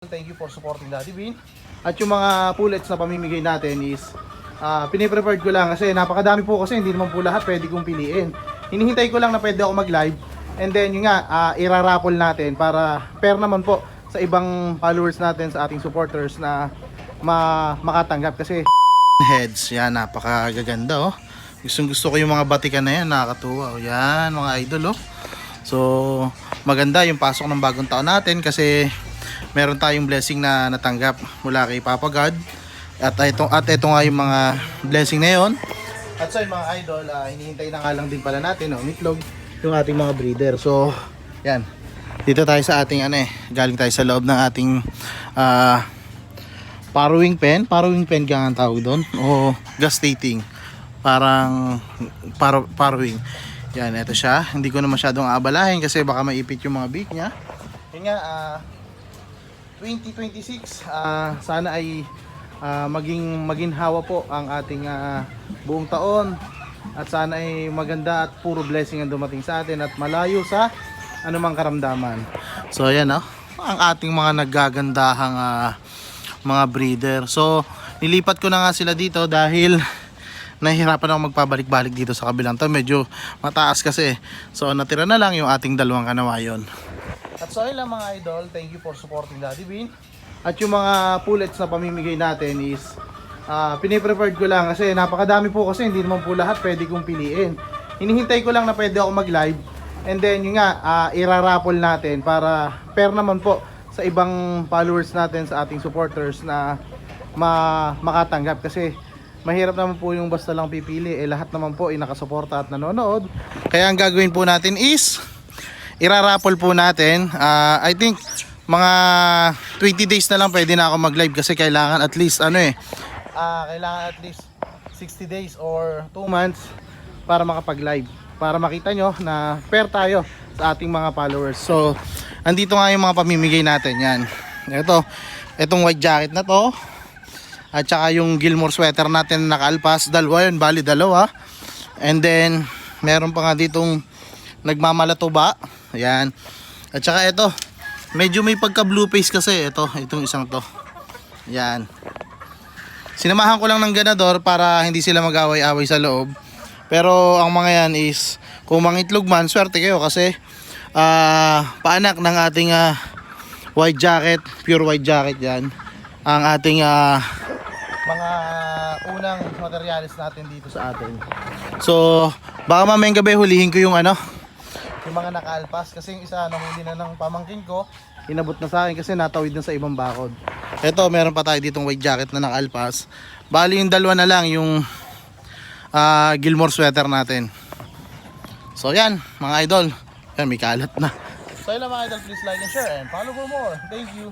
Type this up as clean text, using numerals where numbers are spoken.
Thank you for supporting Daddy Bean. At yung mga pullets na pamimigay natin is piniprepared ko lang kasi napakadami po kasi hindi naman po lahat pwede kong piliin. Hinihintay ko lang na pwede ako mag-live and then yun nga, iraraffle natin para pair naman po sa ibang followers natin, sa ating supporters na makatanggap kasi heads, yan napakagaganda oh. Gusto ko yung mga batikan na yan, nakakatuwa oh. Yan mga idol oh. So maganda yung pasok ng bagong taon natin kasi meron tayong blessing na natanggap mula kay Papa God. At ito nga yung mga blessing na yon. At so yung mga idol, hinihintay na nga lang din pala natin mitlog yung ating mga breeder. So yan, dito tayo sa ating galing tayo sa loob ng ating farrowing pen. Farrowing pen ka nga tawag doon, o gastating, parang farrowing. Yan, ito siya. Hindi ko na masyadong aabalahin kasi baka maipit yung mga beak niya. Yun nga, 2026 sana ay maging maginhawa po ang ating buong taon at sana ay maganda at puro blessing ang dumating sa atin at malayo sa anumang karamdaman. So ayan ang ating mga naggagandahang mga breeder. So nilipat ko na nga sila dito dahil nahihirapan ako magpabalik-balik dito sa kabilang to, medyo mataas kasi. So natira na lang yung ating dalawang kanawayon. At so ayun lang mga idol, thank you for supporting Daddy Bean. At yung mga pullets na pamimigay natin is piniprepared ko lang kasi napakadami po kasi hindi naman po lahat pwede kong piliin. Hinihintay ko lang na pwede ako mag-live and then yun nga, iraraffle natin para pair naman po sa ibang followers natin, sa ating supporters na makatanggap kasi mahirap naman po yung basta lang pipili, lahat naman po ay nakasuporta at nanonood. Kaya ang gagawin po natin is iraraffle po natin. I think mga 20 days na lang pwede na ako mag-live kasi kailangan at least kailangan at least 60 days or 2 months para makapag-live, para makita nyo na pair tayo sa ating mga followers. So andito nga yung mga pamimigay natin. Yan, itong white jacket na to at saka yung Gilmore sweater natin na naka-alpas, dalawa yun, bali dalawa. And then meron pa nga ditong nagmamalatuba. Ayan. At saka ito, medyo may pagka blue face kasi itong isang to. Ayan. Sinamahan ko lang ng ganador para hindi sila mag-away-away sa loob. Pero ang mga yan is kung mangitlog man, swerte kayo kasi paanak ng ating white jacket, pure white jacket yan. Ang ating mga unang materialis natin dito sa atin. So baka mamayang gabi hulihin ko yung mga nakaalpas kasi yung isa nahuli na ng pamangkin ko, inabot na sa akin kasi natawid na sa ibang bakod. Ito, meron pa tayo ditong white jacket na nakaalpas. Bali yung dalawa na lang yung Gilmore sweater natin. So yan mga idol, yan may kalat na. So yun lang mga idol, please like and share and follow for more. Thank you.